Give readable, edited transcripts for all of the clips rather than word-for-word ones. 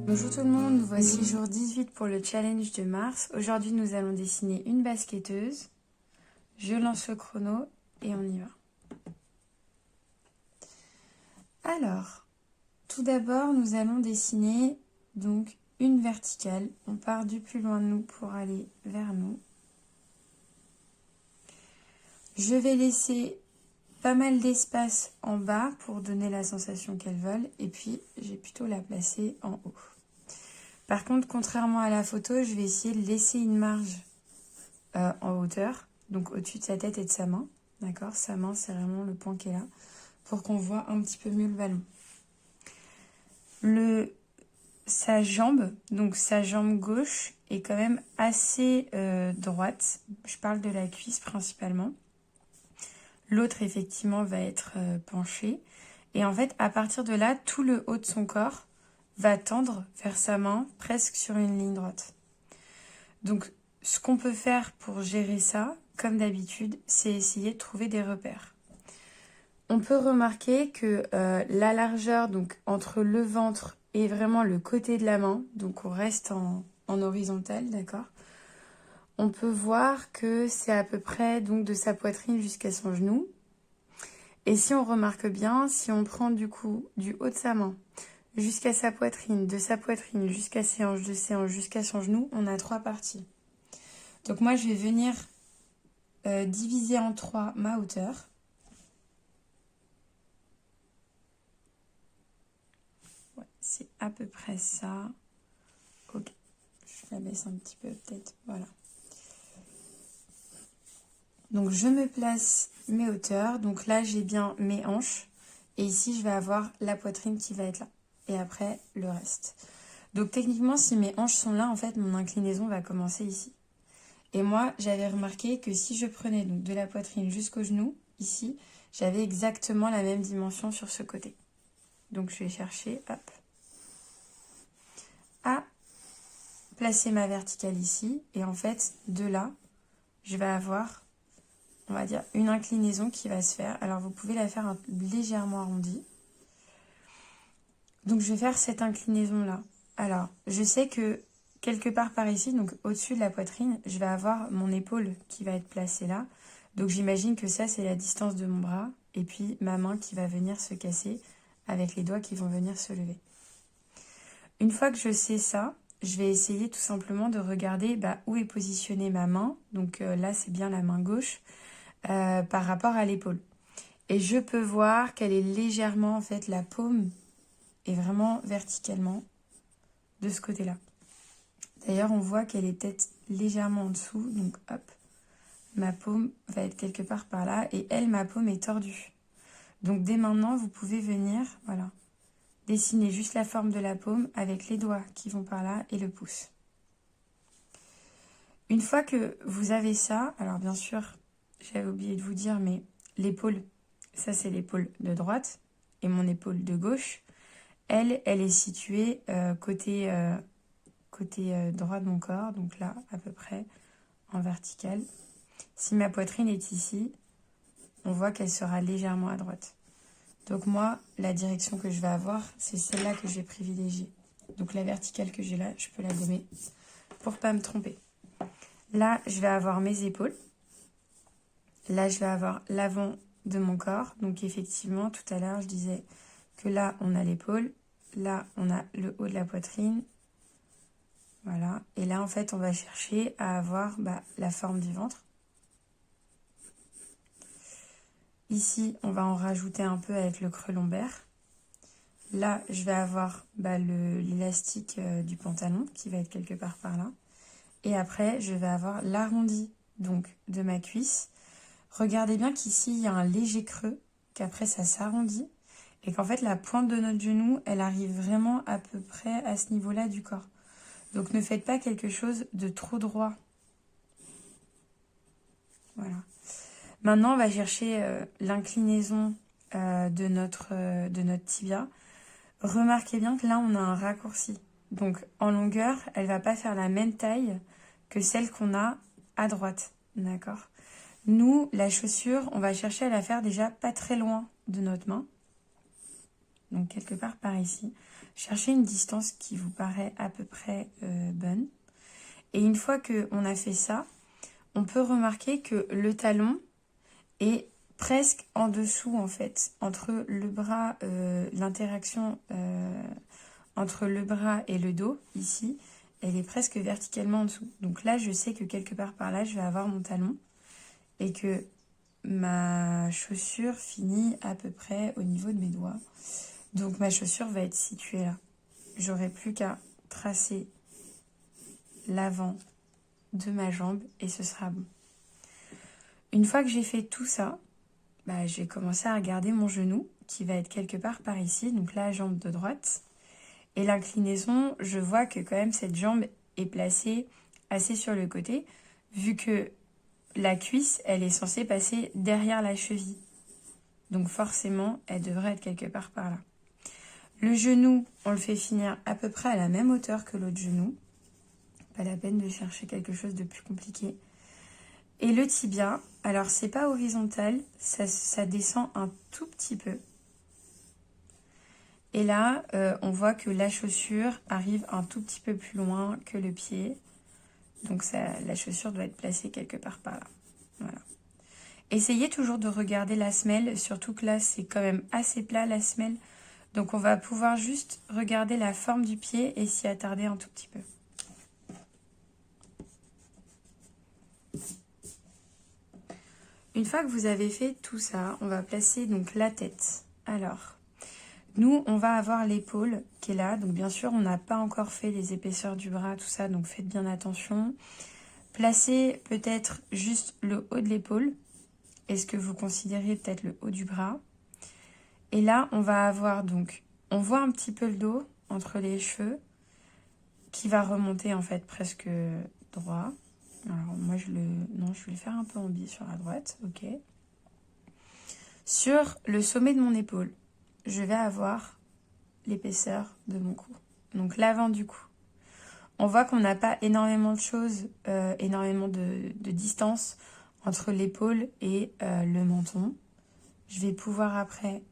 Bonjour tout le monde, voici jour 18 pour le challenge de mars. Aujourd'hui nous allons dessiner une basketteuse. Je lance le chrono et on y va. Alors, tout d'abord nous allons dessiner donc une verticale. On part du plus loin de nous pour aller vers nous. Je vais laisser pas mal d'espace en bas pour donner la sensation qu'elle vole et puis j'ai plutôt la placer en haut. Par contre, contrairement à la photo, je vais essayer de laisser une marge en hauteur, donc au-dessus de sa tête et de sa main. D'accord? Sa main, c'est vraiment le point qui est là, pour qu'on voit un petit peu mieux le ballon. Sa jambe, donc sa jambe gauche, est quand même assez droite. Je parle de la cuisse principalement. L'autre, effectivement, va être penché. Et en fait, à partir de là, tout le haut de son corps va tendre vers sa main, presque sur une ligne droite. Donc, ce qu'on peut faire pour gérer ça, comme d'habitude, c'est essayer de trouver des repères. On peut remarquer que la largeur, donc entre le ventre et vraiment le côté de la main, donc on reste en horizontal, d'accord ? On peut voir que c'est à peu près donc de sa poitrine jusqu'à son genou. Et si on remarque bien, si on prend du coup du haut de sa main jusqu'à sa poitrine, de sa poitrine jusqu'à ses hanches, de ses hanches jusqu'à son genou, on a 3 parties. Donc moi, je vais venir diviser en 3 ma hauteur. Ouais, c'est à peu près ça. Ok, je la baisse un petit peu peut-être, voilà. Donc je me place mes hauteurs. Donc là, j'ai bien mes hanches. Et ici, je vais avoir la poitrine qui va être là. Et après, le reste. Donc techniquement, si mes hanches sont là, en fait, mon inclinaison va commencer ici. Et moi, j'avais remarqué que si je prenais donc de la poitrine jusqu'au genou, ici, j'avais exactement la même dimension sur ce côté. Donc je vais chercher, hop, à placer ma verticale ici. Et en fait, de là, je vais avoir, on va dire, une inclinaison qui va se faire. Alors vous pouvez la faire légèrement arrondie. Donc je vais faire cette inclinaison-là. Alors, je sais que quelque part par ici, donc au-dessus de la poitrine, je vais avoir mon épaule qui va être placée là. Donc j'imagine que ça, c'est la distance de mon bras. Et puis ma main qui va venir se casser avec les doigts qui vont venir se lever. Une fois que je sais ça, je vais essayer tout simplement de regarder où est positionnée ma main. Donc là, c'est bien la main gauche par rapport à l'épaule. Et je peux voir qu'elle est légèrement, en fait, la paume est vraiment verticalement de ce côté-là. D'ailleurs, on voit qu'elle est peut-être légèrement en dessous. Donc, hop, ma paume va être quelque part par là. Et elle, ma paume est tordue. Donc, dès maintenant, vous pouvez venir, voilà, dessiner juste la forme de la paume avec les doigts qui vont par là et le pouce. Une fois que vous avez ça, alors bien sûr, j'avais oublié de vous dire, mais l'épaule, ça c'est l'épaule de droite et mon épaule de gauche. Elle est située côté droit de mon corps, donc là, à peu près, en vertical. Si ma poitrine est ici, on voit qu'elle sera légèrement à droite. Donc moi, la direction que je vais avoir, c'est celle-là que je vais privilégier. Donc la verticale que j'ai là, je peux la gommer pour pas me tromper. Là, je vais avoir mes épaules. Là, je vais avoir l'avant de mon corps. Donc effectivement, tout à l'heure, je disais que là, on a l'épaule. Là, on a le haut de la poitrine. Voilà. Et là, en fait, on va chercher à avoir la forme du ventre. Ici, on va en rajouter un peu avec le creux lombaire. Là, je vais avoir l'élastique du pantalon qui va être quelque part par là. Et après, je vais avoir l'arrondi donc de ma cuisse. Regardez bien qu'ici, il y a un léger creux, qu'après, ça s'arrondit. Et qu'en fait, la pointe de notre genou, elle arrive vraiment à peu près à ce niveau-là du corps. Donc, ne faites pas quelque chose de trop droit. Voilà. Maintenant, on va chercher l'inclinaison de notre tibia. Remarquez bien que là, on a un raccourci. Donc, en longueur, elle ne va pas faire la même taille que celle qu'on a à droite. D'accord ? Nous, la chaussure, on va chercher à la faire déjà pas très loin de notre main. Donc, quelque part par ici. Cherchez une distance qui vous paraît à peu près bonne. Et une fois qu'on a fait ça, on peut remarquer que le talon est presque en dessous en fait, entre le bras, l'interaction entre le bras et le dos, ici, elle est presque verticalement en dessous. Donc là, je sais que quelque part par là, je vais avoir mon talon et que ma chaussure finit à peu près au niveau de mes doigts. Donc ma chaussure va être située là. J'aurai plus qu'à tracer l'avant de ma jambe et ce sera bon. Une fois que j'ai fait tout ça, bah, je vais commencer à regarder mon genou qui va être quelque part par ici, donc la jambe de droite. Et l'inclinaison, je vois que quand même cette jambe est placée assez sur le côté, vu que la cuisse, elle est censée passer derrière la cheville. Donc forcément, elle devrait être quelque part par là. Le genou, on le fait finir à peu près à la même hauteur que l'autre genou. Pas la peine de chercher quelque chose de plus compliqué. Et le tibia, alors c'est pas horizontal, ça descend un tout petit peu. Et là, on voit que la chaussure arrive un tout petit peu plus loin que le pied. Donc la chaussure doit être placée quelque part par là. Voilà. Essayez toujours de regarder la semelle, surtout que là, c'est quand même assez plat la semelle. Donc on va pouvoir juste regarder la forme du pied et s'y attarder un tout petit peu. Une fois que vous avez fait tout ça, on va placer donc la tête. Alors, nous, on va avoir l'épaule qui est là. Donc bien sûr, on n'a pas encore fait les épaisseurs du bras, tout ça, donc faites bien attention. Placez peut-être juste le haut de l'épaule. Est-ce que vous considérez peut-être le haut du bras? Et là, on va avoir donc, on voit un petit peu le dos entre les cheveux qui va remonter en fait presque droit. Alors moi, je vais le faire un peu en biais sur la droite, ok. Sur le sommet de mon épaule, je vais avoir l'épaisseur de mon cou. Donc l'avant du cou. On voit qu'on n'a pas énormément de choses, énormément de distance entre l'épaule et le menton. Je vais pouvoir après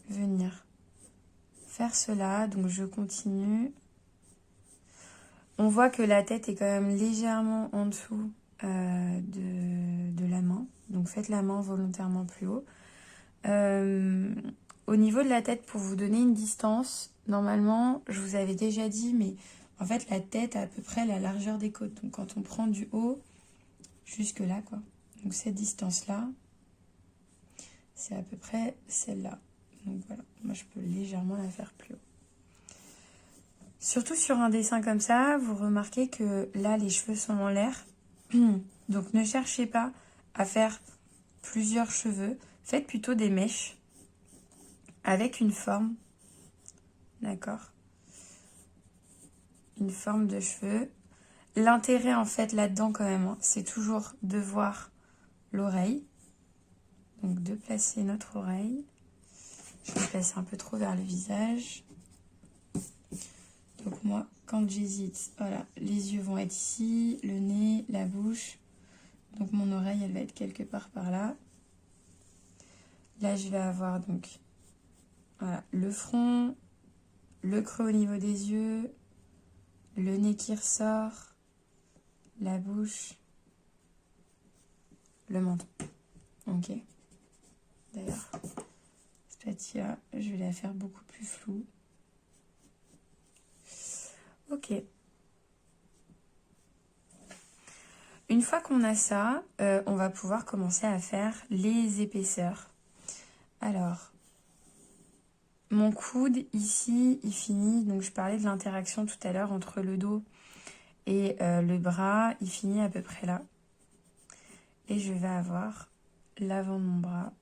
venir faire cela. Donc je continue. On voit que la tête est quand même légèrement en dessous de la main. Donc faites la main volontairement plus haut. Au niveau de la tête, pour vous donner une distance, normalement, je vous avais déjà dit, mais en fait, la tête a à peu près la largeur des côtes. Donc quand on prend du haut, jusque là, quoi. Donc cette distance-là, c'est à peu près celle-là. Donc voilà, moi je peux légèrement la faire plus haut. Surtout sur un dessin comme ça, vous remarquez que là, les cheveux sont en l'air. Donc ne cherchez pas à faire plusieurs cheveux. Faites plutôt des mèches avec une forme. D'accord? Une forme de cheveux. L'intérêt en fait là-dedans quand même, hein, c'est toujours de voir l'oreille. Donc de placer notre oreille. Je vais placer un peu trop vers le visage. Donc moi, quand j'hésite, voilà, les yeux vont être ici, le nez, la bouche. Donc mon oreille, elle va être quelque part par là. Là, je vais avoir donc voilà, le front, le creux au niveau des yeux, le nez qui ressort, la bouche, le menton. Ok. D'ailleurs, spatula, je vais la faire beaucoup plus floue. Ok. Une fois qu'on a ça, on va pouvoir commencer à faire les épaisseurs. Alors, mon coude ici, il finit, donc je parlais de l'interaction tout à l'heure entre le dos et le bras, il finit à peu près là. Et je vais avoir l'avant de mon bras.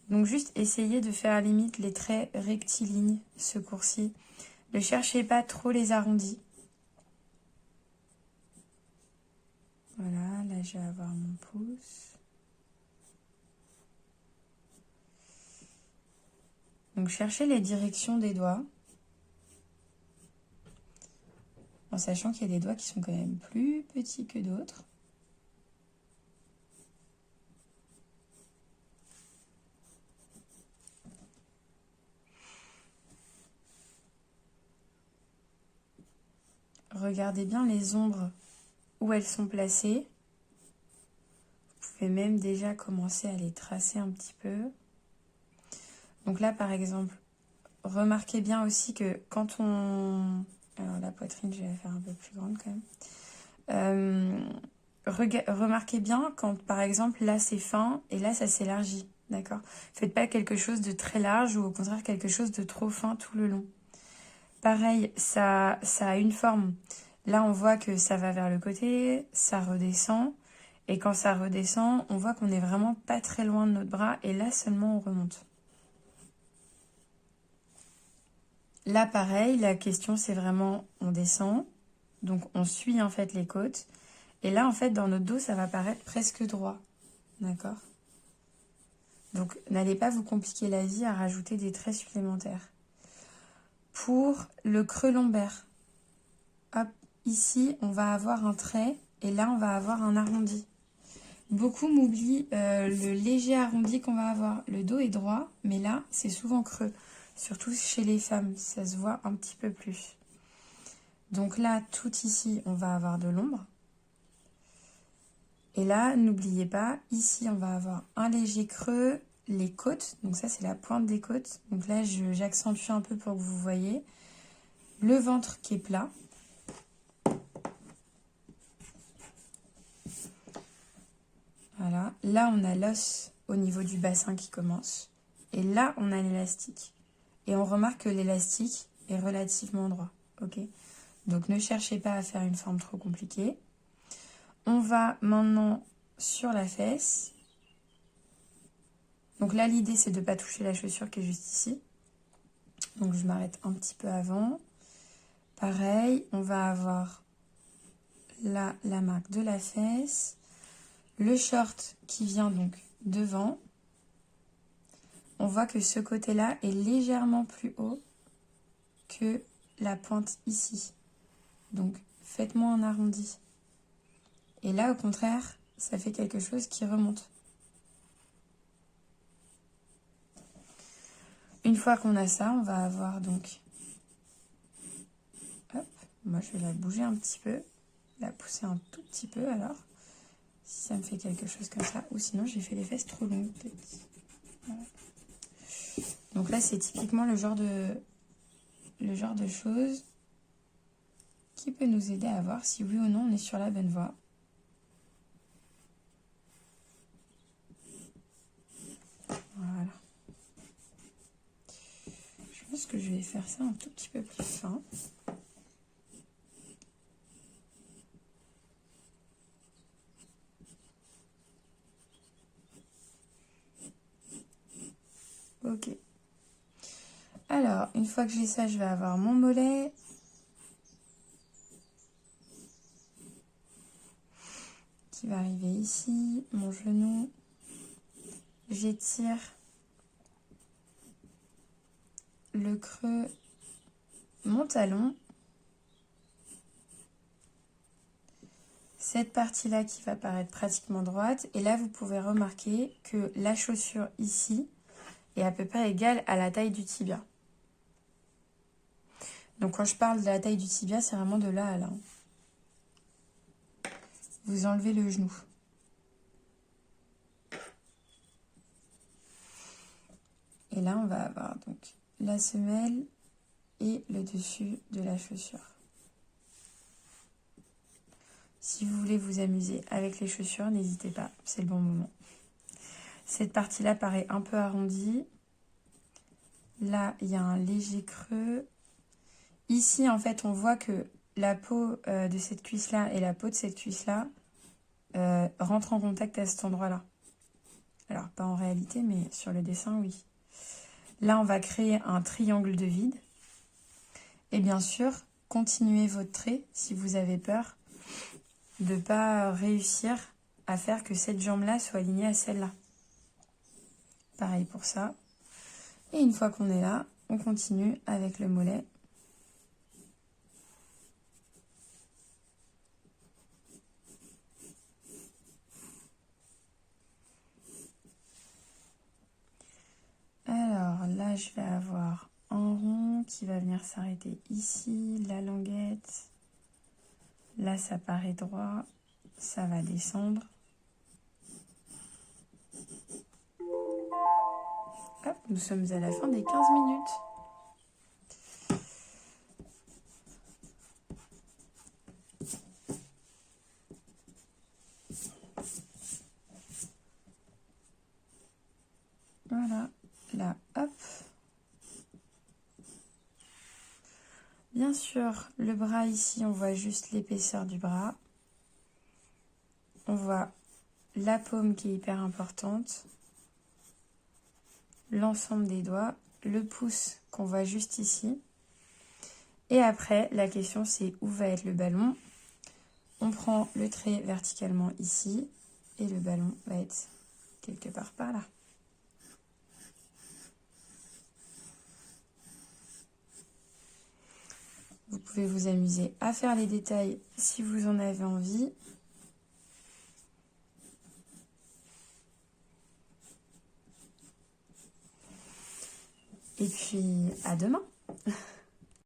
Donc juste essayez de faire à la limite les traits rectilignes, ce cours-ci. Ne cherchez pas trop les arrondis. Voilà, là je vais avoir mon pouce. Donc cherchez les directions des doigts. En sachant qu'il y a des doigts qui sont quand même plus petits que d'autres. regardez bien les ombres où elles sont placées. Vous pouvez même déjà commencer à les tracer un petit peu. Donc là, par exemple, remarquez bien aussi que quand on... Alors la poitrine, je vais la faire un peu plus grande quand même. Remarquez bien quand, par exemple, là c'est fin et là ça s'élargit. D'accord? Faites pas quelque chose de très large ou au contraire quelque chose de trop fin tout le long. Pareil, ça a une forme. Là, on voit que ça va vers le côté, ça redescend. Et quand ça redescend, on voit qu'on n'est vraiment pas très loin de notre bras. Et là seulement, on remonte. Là, pareil, la question, c'est vraiment, on descend. Donc, on suit en fait les côtes. Et là, en fait, dans notre dos, ça va paraître presque droit. D'accord? Donc, n'allez pas vous compliquer la vie à rajouter des traits supplémentaires. Pour le creux lombaire, hop, ici, on va avoir un trait et là, on va avoir un arrondi. Beaucoup m'oublient le léger arrondi qu'on va avoir. Le dos est droit, mais là, c'est souvent creux. Surtout chez les femmes, ça se voit un petit peu plus. Donc là, tout ici, on va avoir de l'ombre. Et là, n'oubliez pas, ici, on va avoir un léger creux, les côtes. Donc ça, c'est la pointe des côtes. Donc là, j'accentue un peu pour que vous voyez. Le ventre qui est plat. Voilà. Là, on a l'os au niveau du bassin qui commence. Et là, on a l'élastique. Et on remarque que l'élastique est relativement droit. Ok? Donc, ne cherchez pas à faire une forme trop compliquée. On va maintenant sur la fesse. Donc là, l'idée, c'est de ne pas toucher la chaussure qui est juste ici. Donc, je m'arrête un petit peu avant. Pareil, on va avoir là la marque de la fesse. Le short qui vient donc devant. On voit que ce côté-là est légèrement plus haut que la pointe ici. Donc, faites-moi un arrondi. Et là, au contraire, ça fait quelque chose qui remonte. Une fois qu'on a ça, on va avoir donc... Hop, moi je vais la bouger un petit peu, la pousser un tout petit peu alors, si ça me fait quelque chose comme ça. Ou sinon, j'ai fait les fesses trop longues peut-être. Voilà. Donc là, c'est typiquement le genre de choses qui peut nous aider à voir si oui ou non on est sur la bonne voie. Voilà. Je pense que je vais faire ça un tout petit peu plus fin. Ok. Alors, une fois que j'ai ça, je vais avoir mon mollet. Qui va arriver ici, mon genou. J'étire le creux, mon talon. Cette partie-là qui va paraître pratiquement droite. Et là, vous pouvez remarquer que la chaussure ici est à peu près égale à la taille du tibia. Donc, quand je parle de la taille du tibia, c'est vraiment de là à là. Vous enlevez le genou. Et là, on va avoir donc la semelle et le dessus de la chaussure. Si vous voulez vous amuser avec les chaussures, n'hésitez pas, c'est le bon moment. Cette partie-là paraît un peu arrondie. Là, il y a un léger creux. Ici, en fait, on voit que la peau de cette cuisse-là et la peau de cette cuisse-là rentrent en contact à cet endroit-là. Alors, pas en réalité, mais sur le dessin, oui. Là, on va créer un triangle de vide. Et bien sûr, continuez votre trait si vous avez peur de ne pas réussir à faire que cette jambe-là soit alignée à celle-là. Pareil pour ça. Et une fois qu'on est là, on continue avec le mollet. Alors là, je vais avoir un rond qui va venir s'arrêter ici, la languette. Là, ça paraît droit. Ça va descendre. Hop, nous sommes à la fin des 15 minutes. Voilà, là, hop. Bien sûr, le bras ici, on voit juste l'épaisseur du bras. On voit la paume qui est hyper importante. L'ensemble des doigts. Le pouce qu'on voit juste ici. Et après, la question c'est où va être le ballon. On prend le trait verticalement ici. Et le ballon va être quelque part par là. Vous pouvez vous amuser à faire les détails si vous en avez envie. Et puis, à demain!